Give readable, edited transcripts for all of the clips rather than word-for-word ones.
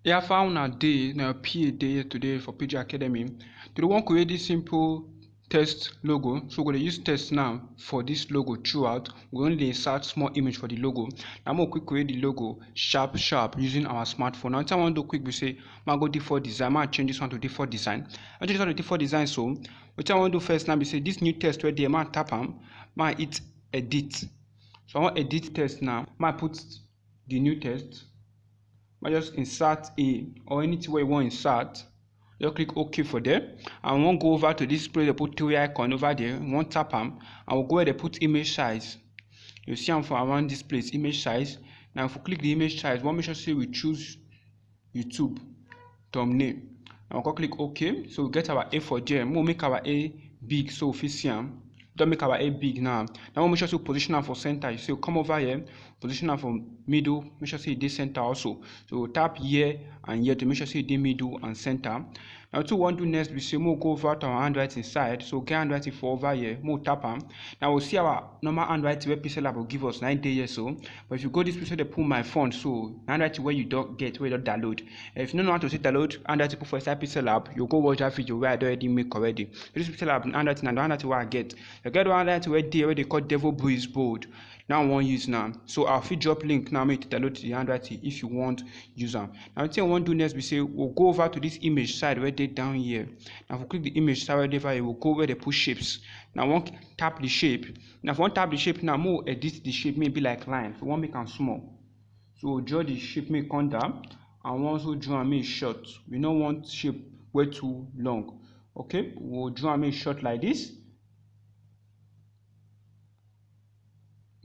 Yeah, I found a day, now PA day today for PG Academy. Today, one create this simple test logo. So we're gonna use test now for this logo throughout. We only insert small image for the logo. Now I'm gonna quick create the logo sharp using our smartphone. Now, I want to do quick, we say, I'm go default design. I'm change this one to default design. I change this one to default design. So what I want to do first now, we say this new test right there. I'm tap am, I'm hit edit. So I want edit test now. I'm put the new test. I just insert a or anything where you want insert. Just click OK for them. And we won't go over to this place, they put three icon over there. We won't tap them and we'll go where they put image size. You see them from around this place, image size. Now if we click the image size, we'll make sure say we choose YouTube thumbnail. And we'll click OK. So we get our A for there. We'll make our A big so we see them. Don't make our A big now. Now we'll make sure to position them for center. So come over here, position them for middle, make sure say this center also. So we'll tap here and here to make sure say the middle and center. Now what we want to do next, we say we'll go over to our handwriting side. So get handwriting for over here, we'll tap them. Now we'll see our normal handwriting where Pixel Lab will give us 9 days or so. But if you go this Pixel, they put my font. So handwriting where you don't get, where you don't download. If you don't know how to say download handwriting for inside Pixel Lab, you go watch that video where I already make already. So this Pixel Lab handwriting and the handwriting where I get. You get one handwriting where they call Devil Breeze Bold. Now I want use now. So I'll fit drop link now make to download the handwriting if you want use them. Now what I want to do next, we say we'll go over to this image side where they down here. Now if we click the image side where they here, we'll go where they put shapes. Now I want tap the shape. Now if I want tap the shape now, more edit the shape maybe like line. So we want make them small. So we'll draw the shape make come down and we'll also draw and make short. We don't want shape way too long. Okay, we'll draw and make short like this.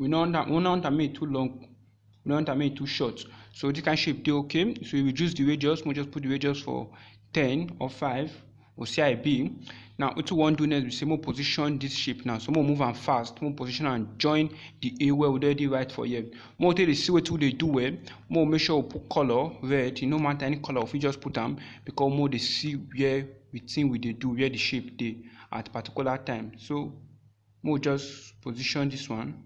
We don't want to make it too long, we don't want to make it too short. So this kind of shape they okay. So we reduce the radius, we'll just put the radius for 10 or 5 or CIB. Now what we want to do next, we say more position this shape now. So more move and fast, more position and join the A where we already write for here. More take the see what they do well, more make sure we put color red, no matter any color, if we just put them because more they see where we think we they do where the shape they at particular time. So more just position this one.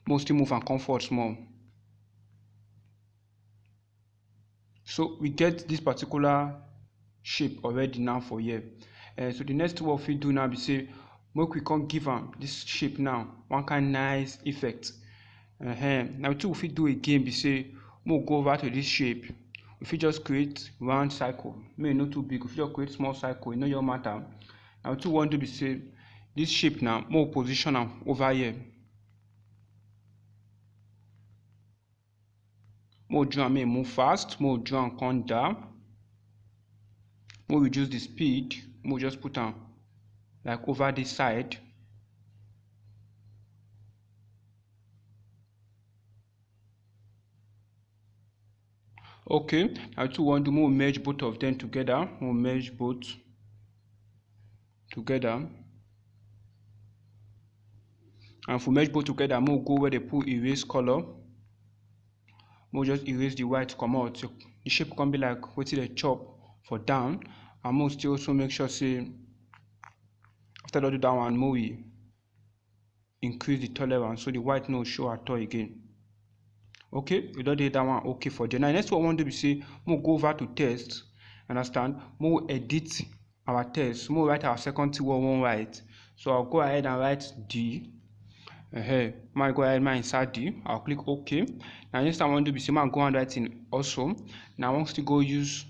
Mostly move and comfort small. So we get this particular shape already now for here. So the next what we do now be say make we can give them this shape now one kind nice effect. Now two if we do again be say we'll go over to this shape. If you just create round cycle, may not too big. If you just create small cycle, it no your matter. Now two want to be say this shape now more position over here. More draw may move fast, more draw and come down. More reduce the speed, more just put on like over this side. Okay, now to want to more merge both of them together, more merge both together. And for merge both together, more go where they put erase color. More just erase the white come out. So the shape can be like what they chop for down. And more still also make sure say after I do that one, more we increase the tolerance so the white no show at all again. Okay, we don't do that one okay for the now next one I want to be say more go over to test, understand, more edit our test, more write our second thing we want write. So I'll go ahead and write D. My go ahead and insert D. I'll click OK. Now next I want to be say my go and writing also. Now I want to go use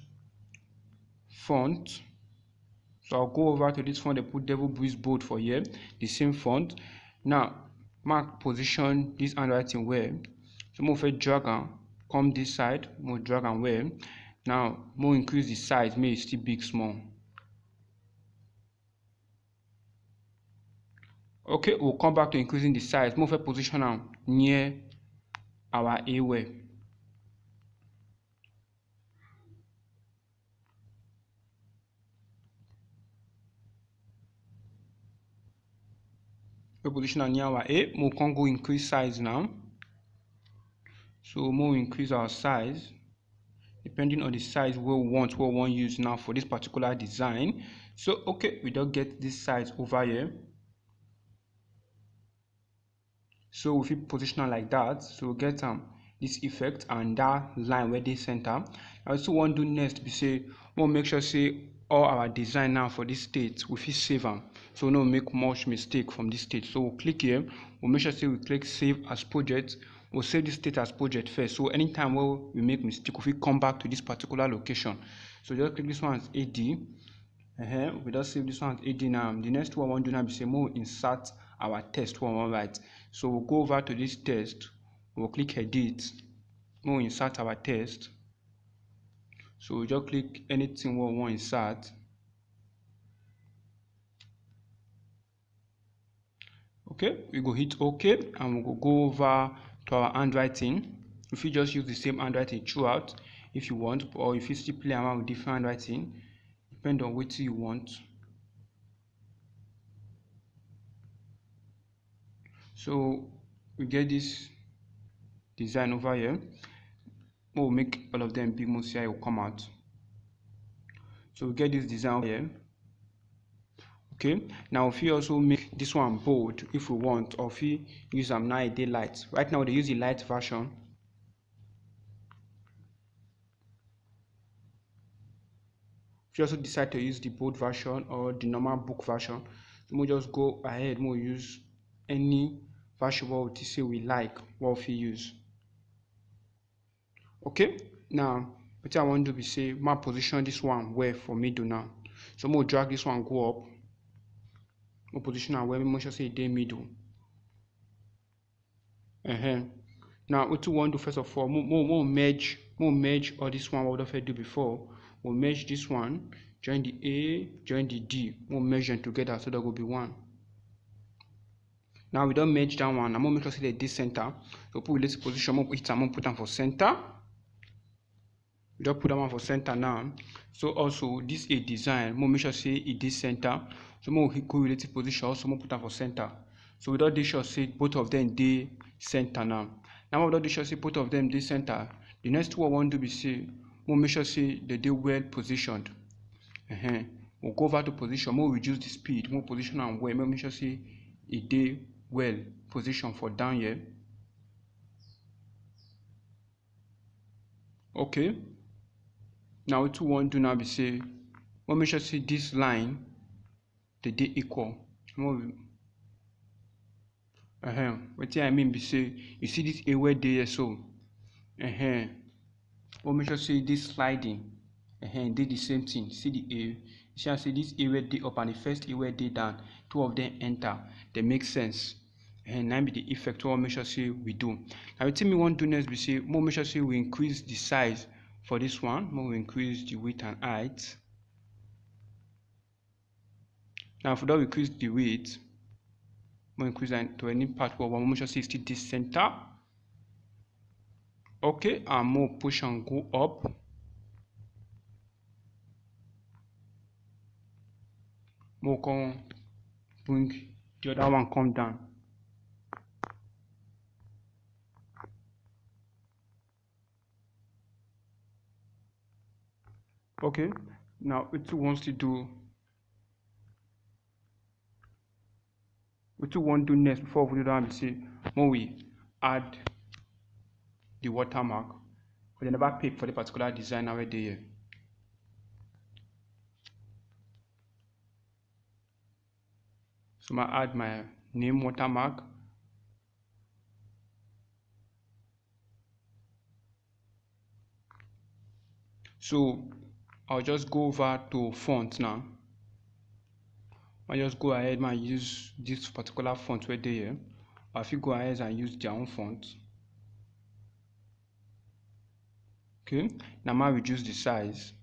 font. So I'll go over to this font, they put Devil Breeze Bold for here, the same font. Now mark position this handwriting where. So more first drag and come this side, more drag and where. Now more increase the size, may it still big small. Okay, we'll come back to increasing the size, more first position now near our A where. Position near our A, more can go increase size now. So more increase our size depending on the size we want use now for this particular design. So okay, we don't get this size over here. So if we position like that, so we get this effect and that line where they center. I still want to do next be say we'll make sure say all our design now for this state we fit save them, so no make much mistake from this state. So we'll click here, we'll make sure say we click save as project. We'll save this state as project first, so anytime where we make mistake we come back to this particular location. So just click this one as AD. We just save this one as AD. Now the next one I want to do now be say we'll insert our test one right. So we'll go over to this test, we'll click edit, we'll insert our test. So we just click anything we want insert. Okay, we go hit OK and we go go over to our handwriting. If you just use the same handwriting throughout if you want, or if you still play around with different handwriting, depend on what you want. So we get this design over here. We'll make all of them big, most here will come out. So we get this design here. Okay, now if you also make this one bold if we want, or if you use them now daylight. Right now they use the light version. If you also decide to use the bold version or the normal book version, we'll just go ahead, we'll use any version what we say we like, what we use. Okay, now what I want to do is say my position this one where for middle now. So we'll drag this one go up. We'll position and where we must say they middle. Now what we want to do first of all, we'll merge all this one what we do before. We'll merge this one, join the A, join the D. We'll merge them together so that will be one. Now we don't merge that one. I'm gonna make sure say the center. So put this position, I'm gonna put them for center. We just put that one for center now. So also this a design, we'll make sure say it is center. So we'll go relative position, also we'll put them for center. So we don't sure say both of them they center now. Now we don't sure say both of them they center. The next one I want to be say we'll make sure say that they well positioned. We'll go over to position, we'll reduce the speed, we'll position and well, we'll make sure say it they well positioned for down here. Okay. Now what we want to do now be say we'll make sure say this line they equal. What I mean be say you see this A where they so we'll make sure say this sliding did the same thing. See the A, you shall say this A where they up and the first A where they down, two of them enter, they make sense. And now be the effect we'll make sure say we do. Now what me want to do next be say we'll make sure say we increase the size for this one, we'll increase the width and height. Now for that we increase the width, we'll increase that to any part where we'll make sure say it's still this center. Okay, and more push and go up. More come bring the other one come down. Okay, now it wants to do what we want to do next before we do that is say when we add the watermark, but they never pick for the particular design already here. So I add my name watermark. So I'll just go over to font now. I just go ahead and use this particular font right there. Or if you go ahead and use their own font. Okay, now I reduce the size.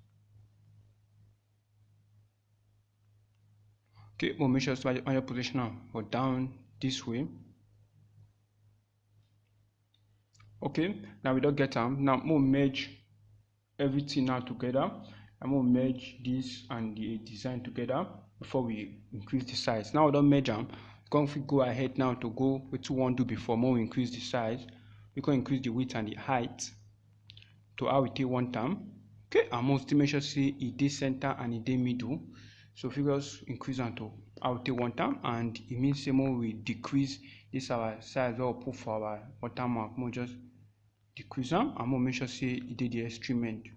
Okay, we'll make sure to on your position now or down this way. Okay, now we don't get them. Now we'll merge everything now together. And we'll merge this and the design together before we increase the size. Now we don't merge them. If we go ahead now to go with what we want to do before, more we increase the size, we can increase the width and the height to how we take one term. Okay, and most make sure see it is center and it is middle. So if we just increase on to how we take one term, and it means more we decrease this our size or put for our watermark, more just decrease am and more make sure say e dey the extreme end.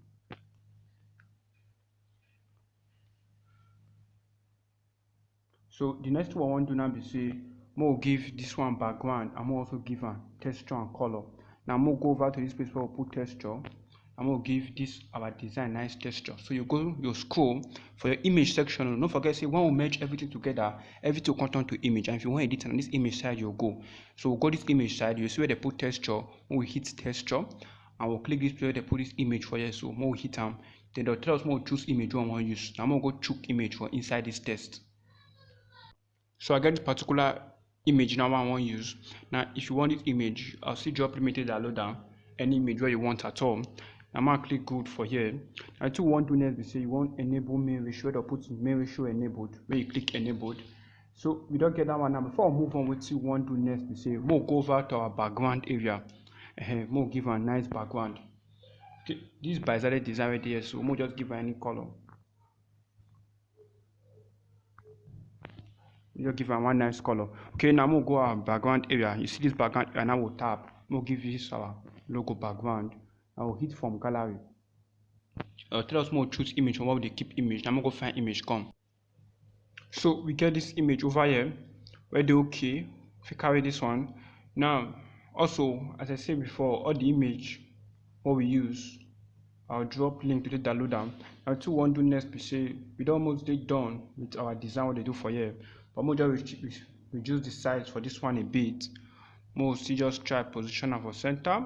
So the next thing I want to do now be say more give this one background and more also give am texture and color. Now more go over to this place where we put texture and we'll give this our design nice texture. So you go, you scroll for your image section. Don't forget, say when we merge everything together, everything will come down to image. And if you want to edit on this image side, you'll go. So we'll go this image side, you see where they put texture. When we hit texture, and we'll click this place where they put this image for you. So when we hit them, then they'll tell us more choose image we want to use. Now we'll go choose image for inside this test. So I get this particular image now I want to use. Now if you want this image, I'll see drop limited downloader, any image where you want at all. I'm going to click good for here. I too want to next, we say you want enable main ratio, or put main ratio enabled, where you click enabled. So we don't get that one now. Before we move on, what you want to next, we say we'll go over to our background area. We'll give a nice background. Okay, this by design right here, so we'll just give her any color. You give her one nice color. Okay, now we'll go our background area. You see this background area, now we'll tap. We'll give this our logo background. I will hit from gallery. Tell us more choose image from what they keep image. Now I'm gonna go find image come. So we get this image over here where they okay. If you carry this one. Now also as I said before, all the image what we use, I'll drop link to the downloader. Now to one do next we say we almost done with our design what they do for here. But we'll just reduce the size for this one a bit. We'll see just try position for center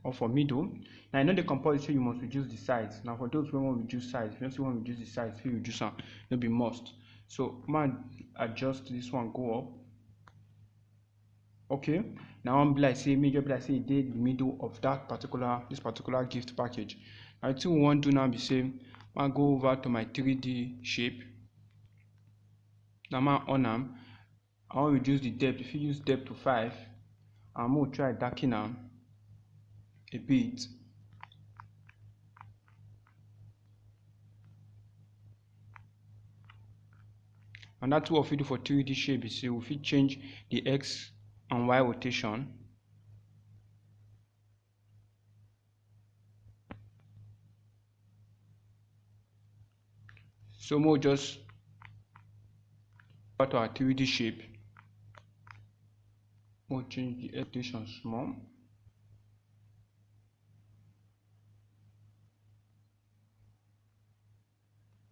or for middle. Now I know the composition you must reduce the size. Now for those who want to reduce size, if you don't want to reduce the size, if you reduce it, it'll be must. So man adjust this one, go up. Okay. Now I'm like say major like say it did the middle of that particular gift package. I still want to now be saying I go over to my 3D shape. Now I'm on them. I want to reduce the depth. If you use depth to 5, I'm gonna try darken them a bit. And that's what we do for 3D shape is say if we change the X and Y rotation. So we'll just go to our 3D shape. We'll change the rotation small.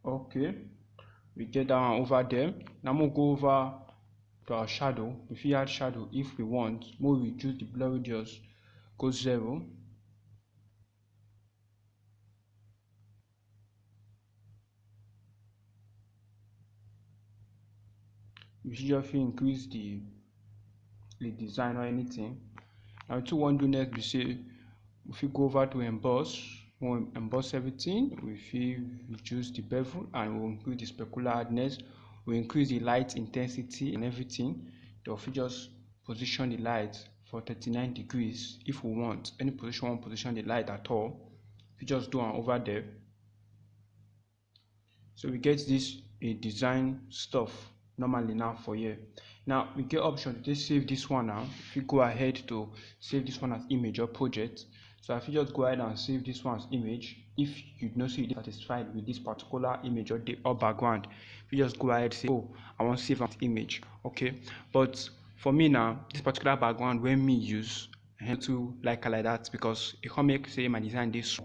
Okay, we get that one over there. Now we'll go over to our shadow. If we add shadow, if we want, we'll reduce the blur radius, go 0. We should just increase the design or anything. Now to one do next, we say if we go over to emboss, we'll emboss everything. If we reduce the bevel and we'll increase the specular hardness, we'll increase the light intensity and everything. Then if we just position the light for 39 degrees, if we want any position, one position the light at all, we just do one over there. So we get this a design stuff normally now for here. Now we get option to save this one now. If you go ahead to save this one as image or project, so if you just go ahead and save this one as image, if you not see you're satisfied with this particular image or background, you just go ahead and say, oh, I want to save as image. Okay, but for me now, this particular background when me use to like that because it can make say my design this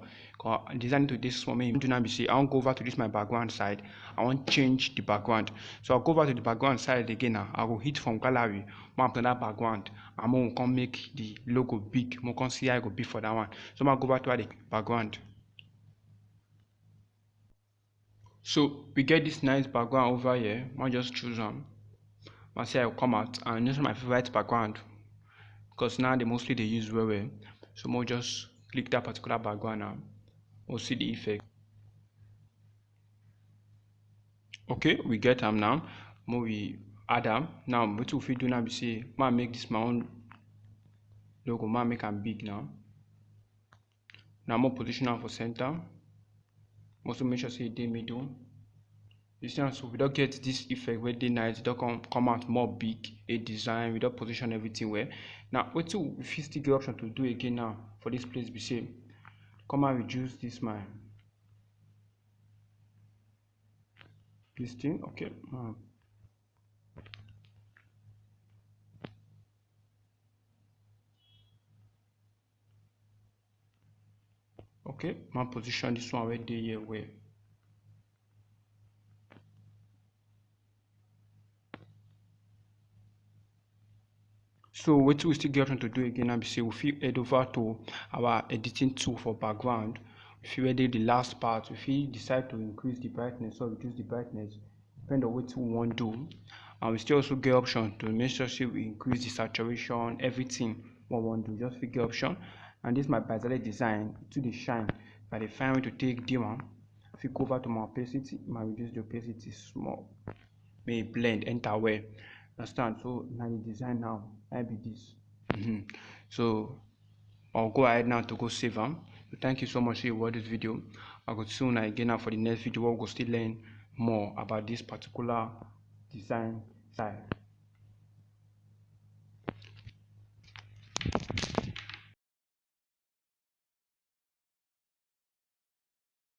design to this one. Do not be say I want to go over to this my background side. I want to change the background. So I'll go over to the background side again now. I will hit from gallery, map that background. I'm going to make the logo big. I'm going to see how it will be for that one. So I'm going to go back to the background. So we get this nice background over here. I'll just choose one. I'll say I'll come out and this is my favorite background because now they mostly they use well. So we'll just click that particular background now. We'll see the effect. Okay, we get them now. More we add them. Now what if we do now we say I make this my own logo, I make them big now. Now more position for center. Also make sure say they middle. You see, so we don't get this effect where they nice, it don't come out more big a design, we don't position everything well. Now what do we still get option to do again now for this place? We say come and reduce this my this thing. Okay, okay, my position this one right there here where. So what we still get option to do again now be say we fit head over to our editing tool for background. If you edit the last part, if you decide to increase the brightness or reduce the brightness, depend on what we want to do. And we still also get option to make sure say we increase the saturation, everything what we want to do, just figure option. And this my Bazale design to the shine by the fine way to take the one. If you go over to my opacity, my reduce the opacity small, may blend enter well. Understand? So now the design now I be this. So I'll go ahead now to go save them. So thank you so much for you watch this video. I will soon again now for the next video we'll go still learn more about this particular design style.